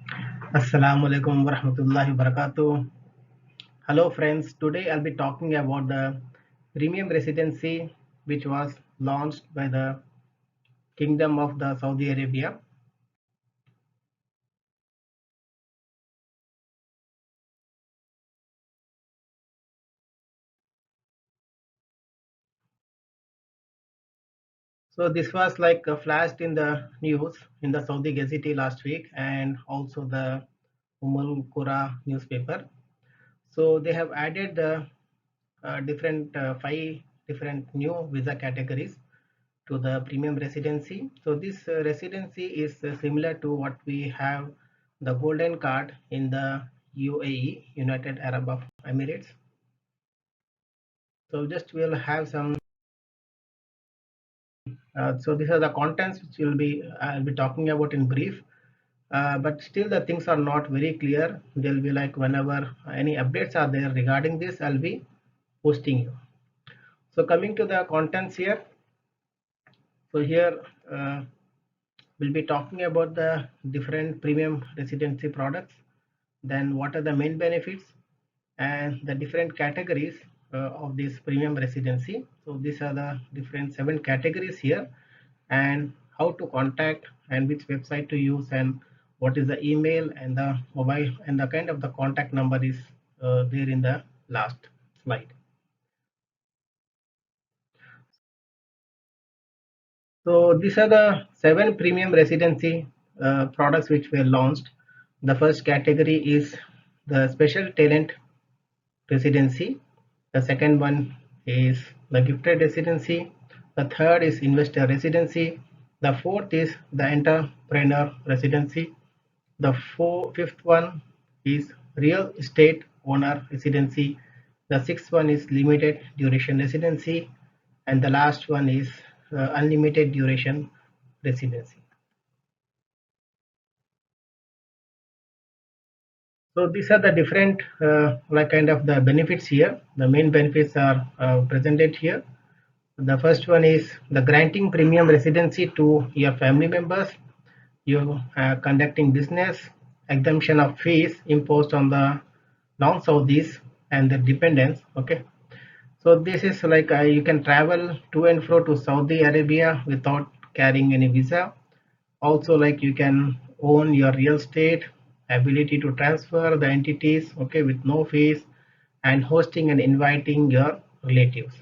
Assalamu alaikum warahmatullahi wabarakatuh. Hello friends, today I'll be talking about the premium residency which was launched by the Kingdom of the Saudi Arabia. So this was like flashed in the news in the Saudi Gazette last week and also the Qura newspaper. So they have added the different five different new visa categories to the premium residency. So this residency is similar to what we have the golden card in the UAE, United Arab of Emirates. So just we'll have some. So these are the contents which I'll be talking about in brief. But still the things are not very clear. They'll be like whenever any updates are there regarding this, I'll be posting you. So coming to the contents here. So here we'll be talking about the different premium residency products, then what are the main benefits and the different categories of this premium residency. So these are the different 7 categories here, and how to contact and which website to use and what is the email and the mobile and the kind of the contact number is there in the last slide. So these are the 7 premium residency products which were launched. The first category is the special talent residency. The second one is the gifted residency. The third is investor residency. The fourth is the entrepreneur residency. The fifth one is real estate owner residency. The sixth one is limited duration residency. And the last one is unlimited duration residency. So these are the different like kind of the benefits here. The main benefits are presented here. The first one is the granting premium residency to your family members. You conducting business, exemption of fees imposed on the non-Saudis and their dependents. Okay, so this is like you can travel to and fro to Saudi Arabia without carrying any visa. Also, like you can own your real estate, ability to transfer the entities, okay, with no fees, and hosting and inviting your relatives.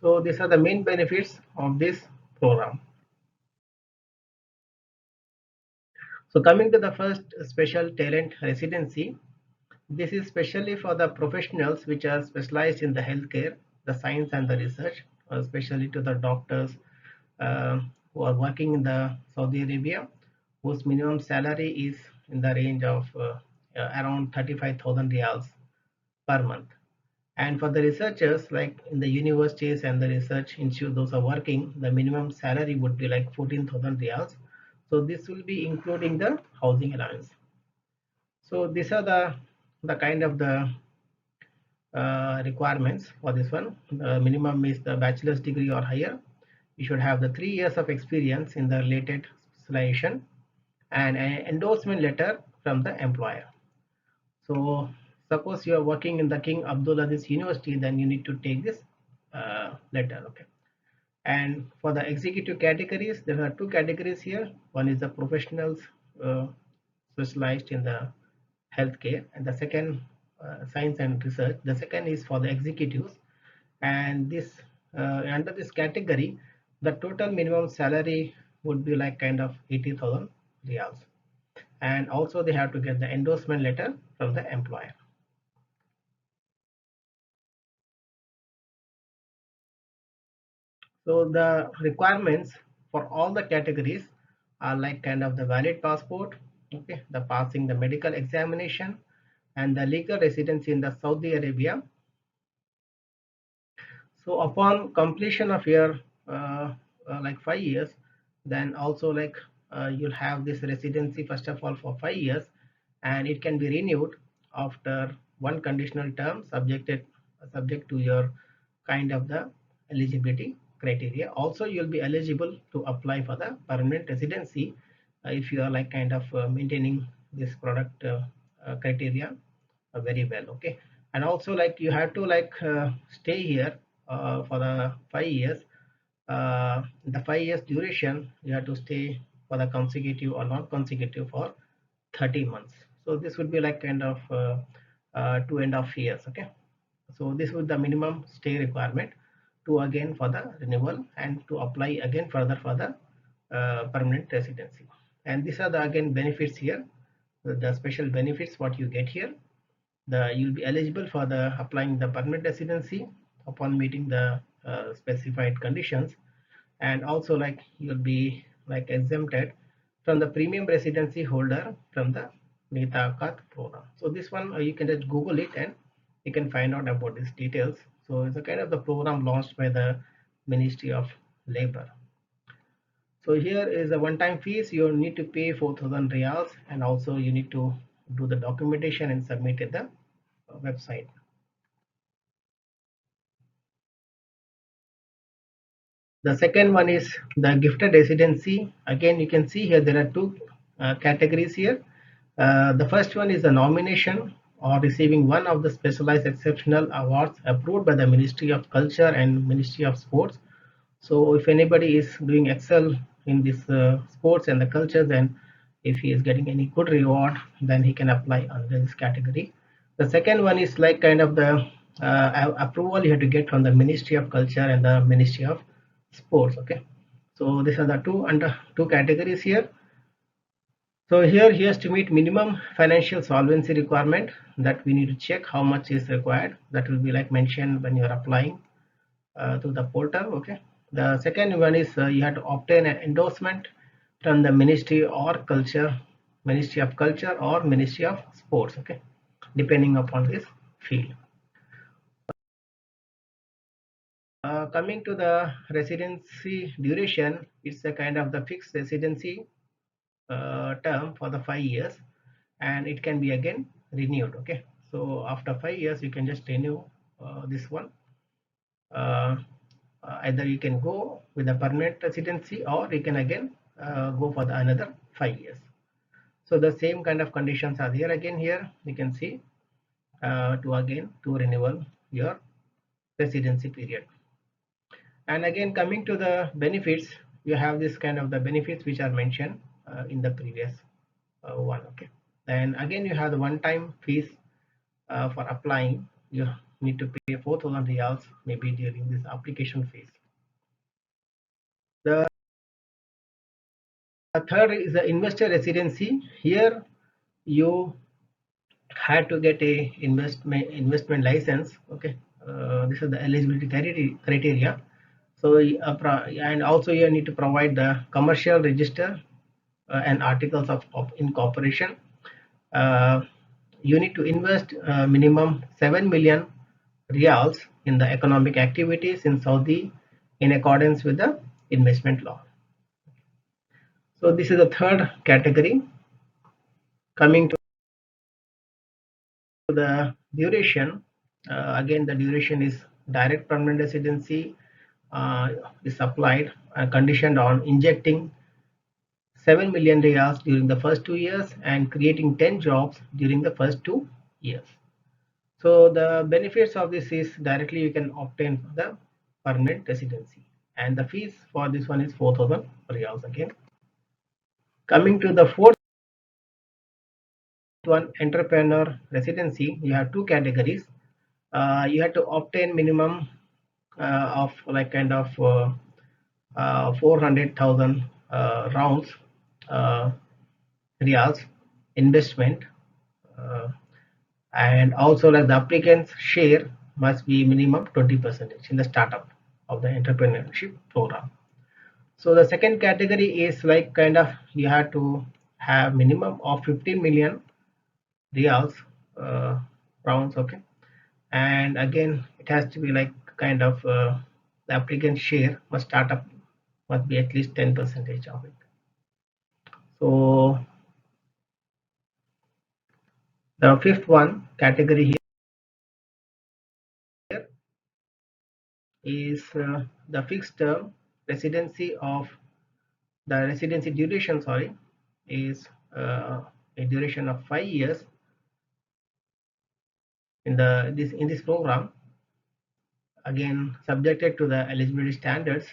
So these are the main benefits of this program. So coming to the first special talent residency, this is specially for the professionals which are specialized in the healthcare, the science and the research, especially to the doctors who are working in the Saudi Arabia, whose minimum salary is in the range of around 35,000 riyals per month. And for the researchers, like in the universities and the research institute, those are working, the minimum salary would be like 14,000 riyals. So this will be including the housing allowance. So these are the kind of the requirements for this one. The minimum is the bachelor's degree or higher. You should have the 3 years of experience in the related specialization and an endorsement letter from the employer. So suppose you are working in the King Abdulaziz University, then you need to take this letter. Okay. And for the executive categories, there are 2 categories here. One is the professionals uh, specialized in the healthcare, and the second science and research. The second is for the executives, and this under this category, the total minimum salary would be like kind of 80,000 riyals, and also they have to get the endorsement letter from the employer. So the requirements for all the categories are like kind of the valid passport, okay, the passing the medical examination, and the legal residency in the Saudi Arabia. So upon completion of your like 5 years, then also like you'll have this residency first of all for 5 years, and it can be renewed after one conditional term subject to your kind of the eligibility criteria. Also, you'll be eligible to apply for the permanent residency if you are like kind of maintaining this product criteria very well. Okay, and also like you have to like stay here for the 5 years. The 5 years duration you have to stay for the consecutive or non-consecutive for 30 months. So this would be like kind of 2.5 years. Okay, so this would the minimum stay requirement to again for the renewal and to apply again further for the permanent residency. And these are the again benefits here, the special benefits what you get here. You'll be eligible for the applying the permanent residency upon meeting the specified conditions, and also like you'll be like exempted from the premium residency holder from the Netakat program. So this one you can just Google it and you can find out about these details. So it's a kind of the program launched by the Ministry of Labor. So here is a one-time fees. You need to pay 4,000 reals, and also you need to do the documentation and submit at the website. The second one is the gifted residency. Again, you can see here there are two categories here. The first one is the nomination or receiving one of the specialized exceptional awards approved by the Ministry of Culture and Ministry of Sports. So if anybody is doing excel in this sports and the culture, then if he is getting any good reward, then he can apply under this category. The second one is like kind of the approval you have to get from the Ministry of Culture and the Ministry of Sports. Okay, so these are the two categories here. So here he has to meet minimum financial solvency requirement that we need to check how much is required. That will be like mentioned when you are applying to the portal. Okay, the second one is you have to obtain an endorsement from the Ministry of Culture or Ministry of Sports. Okay, depending upon this field. Coming to the residency duration, it's a kind of the fixed residency term for the 5 years, and it can be again renewed. Okay, so after 5 years you can just renew this one. uh, Either you can go with a permanent residency, or you can again go for the another 5 years. So the same kind of conditions are there again here. You can see to renewal your residency period. And again, coming to the benefits, you have this kind of the benefits which are mentioned in the previous one. Okay, and again you have the one-time fees for applying. You need to pay 4,000 reals maybe during this application phase. The third is the investor residency. Here you had to get a investment license. Okay, this is the eligibility criteria. So and also you need to provide the commercial register and articles of incorporation. Uh, you need to invest minimum 7 million reals in the economic activities in Saudi in accordance with the investment law. So this is the third category. Coming to the duration, again the duration is direct permanent residency is applied conditioned on injecting 7 million reals during the first 2 years and creating 10 jobs during the first 2 years. So the benefits of this is directly you can obtain the permanent residency, and the fees for this one is 4,000 reals again. Coming to the fourth one, entrepreneur residency, you have two categories. You have to obtain minimum of like kind of 400,000 rounds uh, reals investment, uh, and also like the applicant's share must be minimum 20% in the startup of the entrepreneurship program. So the second category is like kind of you have to have minimum of 15 million reals rounds. Okay, and again it has to be like kind of the applicant share must start up must be at least 10% of it. So the fifth one category here is the fixed term residency of the residency duration, sorry, is a duration of 5 years in this program, again subjected to the eligibility standards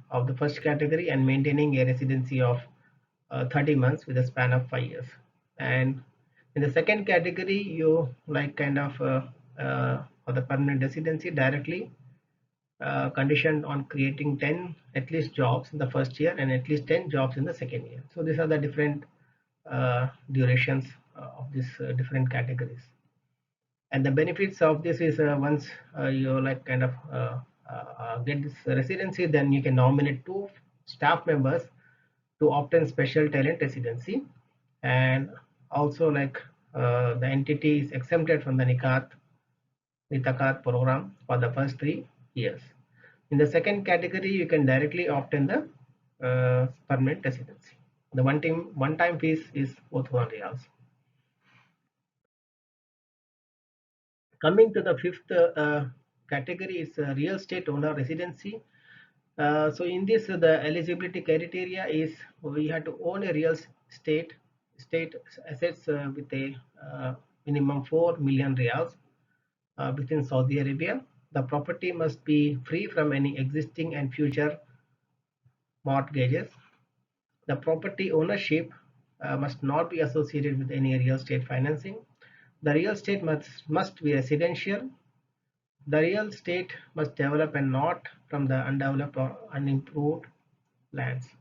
of the first category and maintaining a residency of 30 months with a span of 5 years. And in the second category, you like kind of for the permanent residency directly conditioned on creating 10 at least jobs in the first year and at least 10 jobs in the second year. So these are the different durations of these different categories. And the benefits of this is once you like kind of get this residency, then you can nominate 2 staff members to obtain special talent residency. And also like the entity is exempted from the Nitakat program for the first 3 years. In the second category, you can directly obtain the permanent residency. The one-time fees is 4,000 riyals. Coming to the fifth category is real estate owner residency. So in this, the eligibility criteria is we have to own a real estate assets with a minimum 4 million riyals within Saudi Arabia. The property must be free from any existing and future mortgages. The property ownership must not be associated with any real estate financing. The real estate must be residential. The real estate must develop and not from the undeveloped or unimproved lands.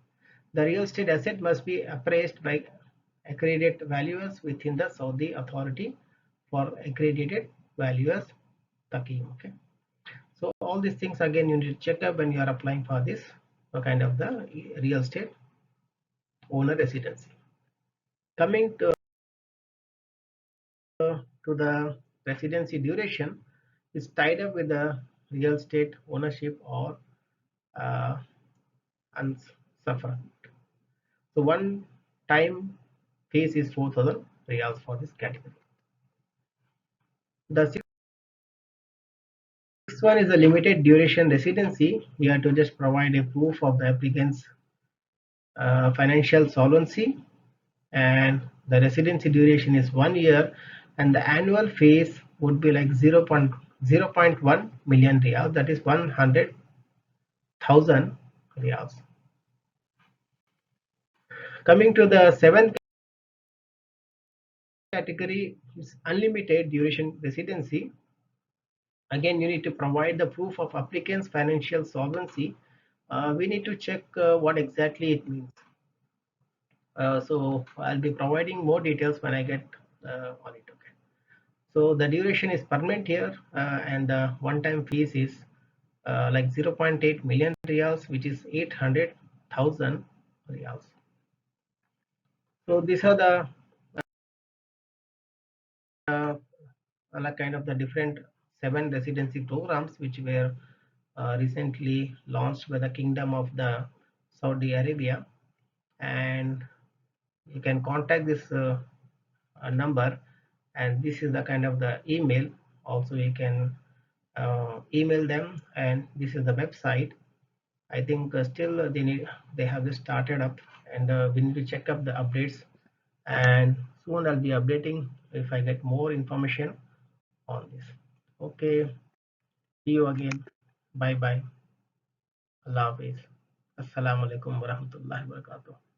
The real estate asset must be appraised by accredited valuers within the Saudi Authority for Accredited Valuers Takim. Okay. So all these things again you need to check up when you are applying for this kind of the real estate owner residency. Coming to the residency duration is tied up with the real estate ownership or uh, unsuffered. So one time fees is 4,000 riyals for this category. The sixth one is a limited duration residency. We have to just provide a proof of the applicant's financial solvency, and the residency duration is 1 year, and the annual fees would be like 0.1 million riyals, that is 100,000 riyals. Coming to the seventh category is unlimited duration residency. Again, you need to provide the proof of applicant's financial solvency. We need to check what exactly it means. So I'll be providing more details when I get on it. Okay. So the duration is permanent here, and the one-time fees is like 0.8 million riyals, which is 800,000 riyals. So these are the like kind of the different 7 residency programs which were recently launched by the Kingdom of the Saudi Arabia, and you can contact this number, and this is the kind of the email. Also you can email them, and this is the website. I think still they have just started up, and we need to check up the updates, and soon I'll be updating if I get more information on this. Okay, see you again. Bye bye. Allah Hafiz. Assalamu alaikum warahmatullahi wabarakatuh.